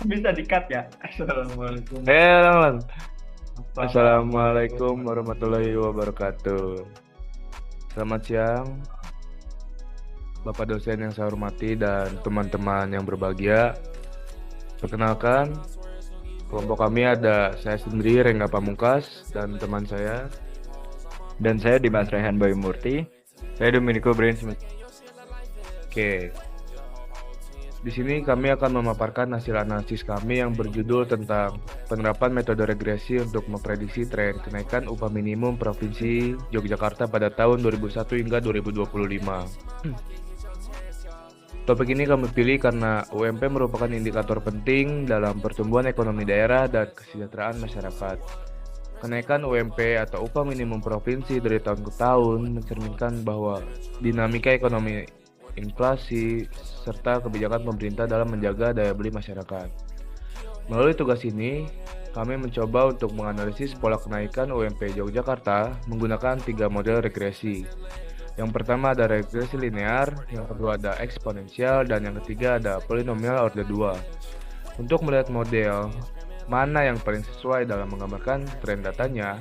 Bisa di-cut ya. Assalamualaikum. Lang. Assalamualaikum Assalamualaikum. warahmatullahi wabarakatuh. Selamat siang, Bapak dosen yang saya hormati dan teman-teman yang berbahagia. Perkenalkan, kelompok kami ada saya sendiri, Rengga Pamungkas, dan teman saya. Dan saya Dimas Rehan Bayu Murti. Saya Domenico Brain. Oke, di sini kami akan memaparkan hasil analisis kami yang berjudul tentang penerapan metode regresi untuk memprediksi tren kenaikan upah minimum Provinsi Yogyakarta pada tahun 2001 hingga 2025. Topik ini kami pilih karena UMP merupakan indikator penting dalam pertumbuhan ekonomi daerah dan kesejahteraan masyarakat. Kenaikan UMP atau upah minimum provinsi dari tahun ke tahun mencerminkan bahwa dinamika ekonomi, inflasi, serta kebijakan pemerintah dalam menjaga daya beli masyarakat. Melalui tugas ini, kami mencoba untuk menganalisis pola kenaikan UMP Yogyakarta menggunakan 3 model regresi. Yang pertama ada regresi linear, yang kedua ada eksponensial, dan yang ketiga ada polinomial order 2. Untuk melihat model mana yang paling sesuai dalam menggambarkan tren datanya,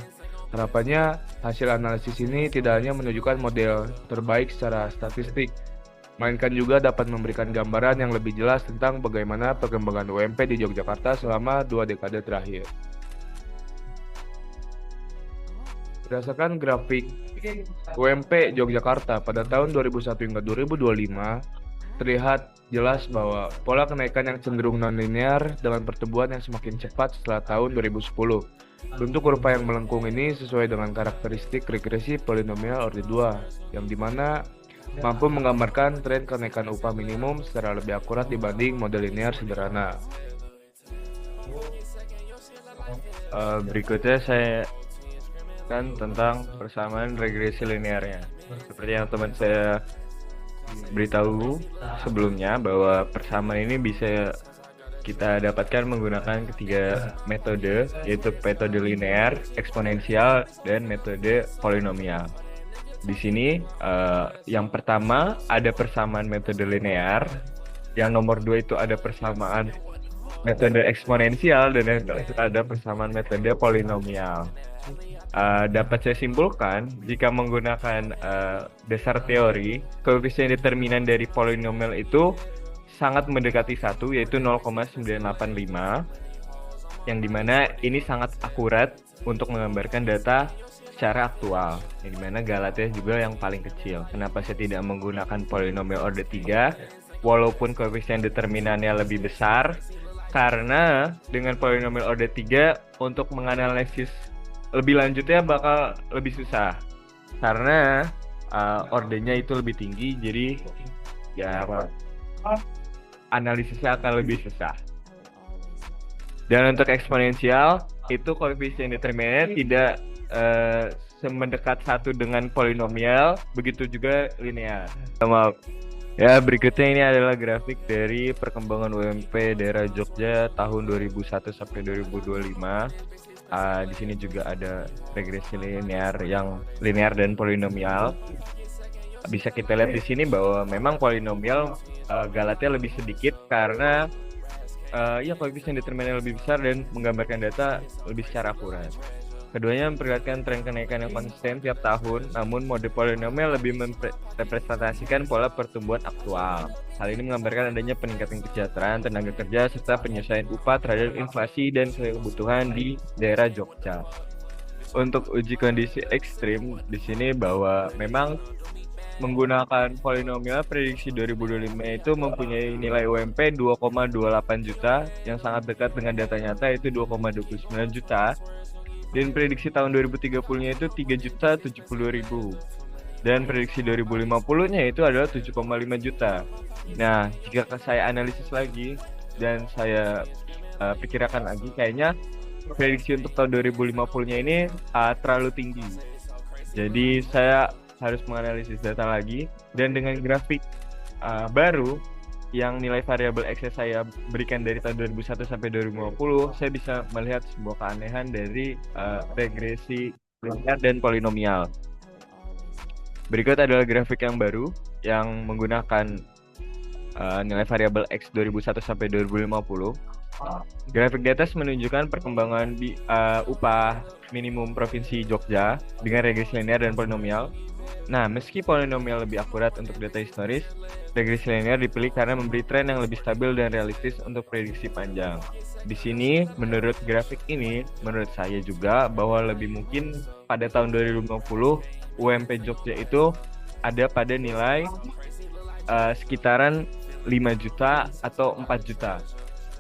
harapannya hasil analisis ini tidak hanya menunjukkan model terbaik secara statistik, melainkan juga dapat memberikan gambaran yang lebih jelas tentang bagaimana perkembangan UMP di Yogyakarta selama 2 dekade terakhir. Berdasarkan grafik UMP Yogyakarta pada tahun 2001 hingga 2025, terlihat jelas bahwa pola kenaikan yang cenderung non-linear dengan pertumbuhan yang semakin cepat setelah tahun 2010. Bentuk kurva yang melengkung ini sesuai dengan karakteristik regresi polinomial order 2, yang dimana mampu menggambarkan tren kenaikan upah minimum secara lebih akurat dibanding model linear sederhana. Berikutnya saya kan tentang persamaan regresi linearnya. Seperti yang teman saya beritahu sebelumnya bahwa persamaan ini bisa kita dapatkan menggunakan ketiga metode, yaitu metode linear, eksponensial, dan metode polinomial. Di sini yang pertama ada persamaan metode linear, yang nomor 2 itu ada persamaan metode eksponensial, dan yang terakhir ada persamaan metode polinomial. Dapat saya simpulkan jika menggunakan dasar teori, koefisien determinan dari polinomial itu sangat mendekati 1, yaitu 0,985, yang dimana ini sangat akurat untuk menggambarkan data secara aktual, yang dimana Galatea juga yang paling kecil. Kenapa saya tidak menggunakan polinomial order 3 walaupun koefisien determinannya lebih besar? Karena dengan polinomial order 3 untuk menganalisis lebih lanjutnya bakal lebih susah, karena ordernya itu lebih tinggi, jadi ya analisisnya akan lebih susah. Dan untuk eksponensial itu koefisien determinannya tidak semendekat 1 dengan polinomial, begitu juga linear. Maaf. Ya, berikutnya ini adalah grafik dari perkembangan UMP daerah Jogja tahun 2001 sampai 2025. Di sini juga ada regresi linear yang linear dan polinomial. Bisa kita lihat di sini bahwa memang polinomial Galatea lebih sedikit karena ya koefisien determinan lebih besar dan menggambarkan data lebih secara akurat. Keduanya memperlihatkan tren kenaikan yang konsisten tiap tahun, namun mode polinomial lebih merepresentasikan pola pertumbuhan aktual. Hal ini menggambarkan adanya peningkatan kesejahteraan tenaga kerja serta penyesuaian upah terhadap inflasi dan kebutuhan di daerah Jogja. Untuk uji kondisi ekstrim di sini bahwa memang menggunakan polinomial prediksi 2025 itu mempunyai nilai UMP 2,28 juta yang sangat dekat dengan data nyata, yaitu 2,29 juta. Dan prediksi tahun 2030-nya itu 3.072.000. Dan prediksi 2050-nya itu adalah 7,5 juta. Nah, jika saya analisis lagi dan saya pikirkan lagi, kayaknya prediksi untuk tahun 2050-nya ini terlalu tinggi. Jadi saya harus menganalisis data lagi, dan dengan grafik baru yang nilai variabel X saya berikan dari tahun 2001 sampai 2050, saya bisa melihat sebuah keanehan dari regresi linear dan polinomial. Berikut adalah grafik yang baru yang menggunakan nilai variabel X 2001 sampai 2050. Grafik di atas menunjukkan perkembangan di upah minimum Provinsi Jogja dengan regresi linear dan polinomial. Nah, meski polinomial lebih akurat untuk data historis, regresi linear dipilih karena memberi tren yang lebih stabil dan realistis untuk prediksi panjang. Di sini, menurut grafik ini, menurut saya juga bahwa lebih mungkin pada tahun 2050 UMP Jogja itu ada pada nilai sekitaran 5 juta atau 4 juta.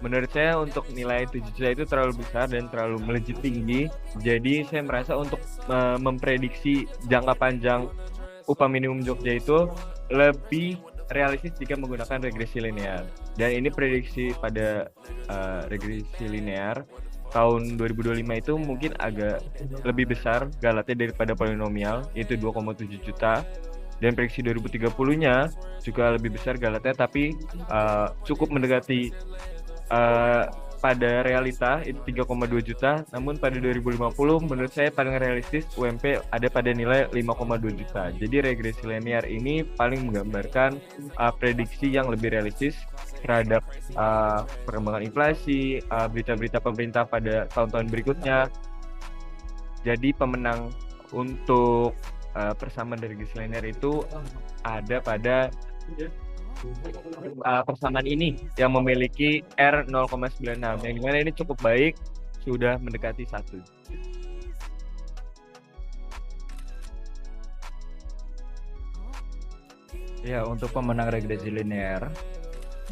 Menurut saya untuk nilai 7 juta itu terlalu besar dan terlalu melejit tinggi. Jadi saya merasa untuk memprediksi jangka panjang upah minimum Jogja itu lebih realistis jika menggunakan regresi linear. Dan ini prediksi pada regresi linear tahun 2025 itu mungkin agak lebih besar galatnya daripada polinomial, yaitu 2,7 juta. Dan prediksi 2030-nya juga lebih besar galatnya, tapi cukup mendekati pada realita itu 3,2 juta. Namun pada 2050 menurut saya paling realistis UMP ada pada nilai 5,2 juta. Jadi regresi linear ini paling menggambarkan prediksi yang lebih realistis terhadap perkembangan inflasi, berita-berita pemerintah pada tahun-tahun berikutnya. Jadi pemenang untuk persamaan regresi linear itu ada pada persamaan ini yang memiliki R 0,96, yang dimana ini cukup baik, sudah mendekati 1. Ya, untuk pemenang regresi linear,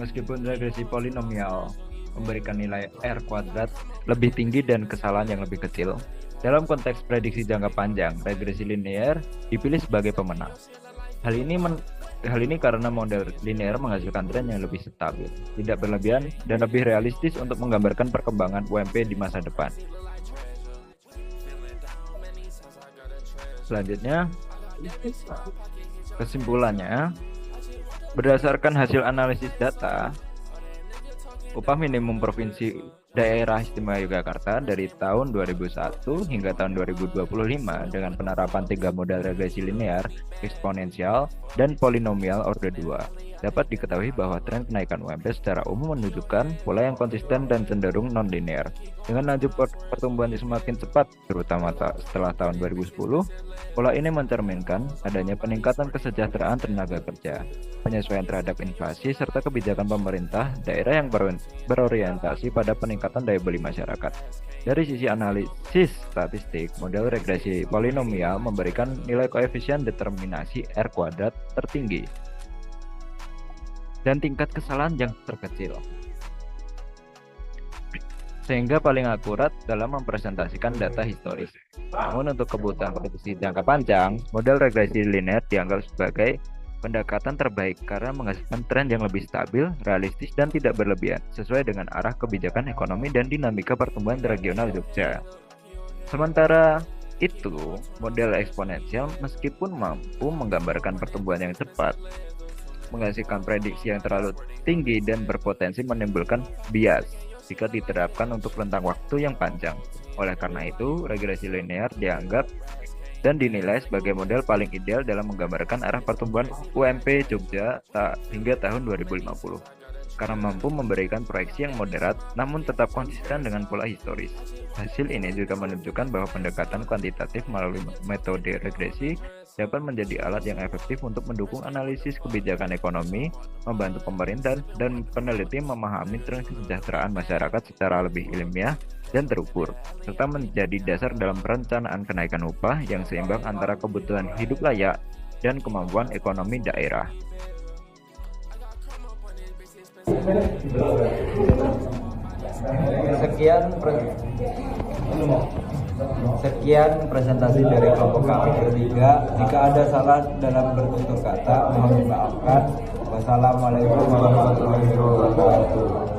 meskipun regresi polinomial memberikan nilai R kuadrat lebih tinggi dan kesalahan yang lebih kecil, dalam konteks prediksi jangka panjang, regresi linear dipilih sebagai pemenang. Hal ini karena model linear menghasilkan tren yang lebih stabil, tidak berlebihan, dan lebih realistis untuk menggambarkan perkembangan UMP di masa depan. Selanjutnya, kesimpulannya, berdasarkan hasil analisis data, upah minimum Provinsi Daerah Istimewa Yogyakarta dari tahun 2001 hingga tahun 2025 dengan penerapan 3 model regresi linear, eksponensial, dan polinomial orde 2. Dapat diketahui bahwa tren kenaikan UMP secara umum menunjukkan pola yang konsisten dan cenderung non-linear. Dengan laju pertumbuhan yang semakin cepat, terutama setelah tahun 2010, pola ini mencerminkan adanya peningkatan kesejahteraan tenaga kerja, penyesuaian terhadap inflasi, serta kebijakan pemerintah daerah yang berorientasi pada peningkatan daya beli masyarakat. Dari sisi analisis statistik, model regresi polinomial memberikan nilai koefisien determinasi R kuadrat tertinggi dan tingkat kesalahan yang terkecil, sehingga paling akurat dalam mempresentasikan data historis. Namun untuk kebutuhan prediksi jangka panjang, model regresi linear dianggap sebagai pendekatan terbaik karena menghasilkan tren yang lebih stabil, realistis, dan tidak berlebihan, sesuai dengan arah kebijakan ekonomi dan dinamika pertumbuhan regional Jogja. Sementara itu, model eksponensial meskipun mampu menggambarkan pertumbuhan yang cepat, menghasilkan prediksi yang terlalu tinggi dan berpotensi menimbulkan bias jika diterapkan untuk rentang waktu yang panjang. Oleh karena itu, regresi linear dianggap dan dinilai sebagai model paling ideal dalam menggambarkan arah pertumbuhan UMP Jogja hingga tahun 2050, karena mampu memberikan proyeksi yang moderat namun tetap konsisten dengan pola historis. Hasil ini juga menunjukkan bahwa pendekatan kuantitatif melalui metode regresi dapat menjadi alat yang efektif untuk mendukung analisis kebijakan ekonomi, membantu pemerintah dan peneliti memahami tren kesejahteraan masyarakat secara lebih ilmiah dan terukur, serta menjadi dasar dalam perencanaan kenaikan upah yang seimbang antara kebutuhan hidup layak dan kemampuan ekonomi daerah. Sekian presentasi dari kelompok kami bertiga. Jika ada salah dalam bertutur kata, mohon dimaafkan. Wassalamualaikum warahmatullahi wabarakatuh.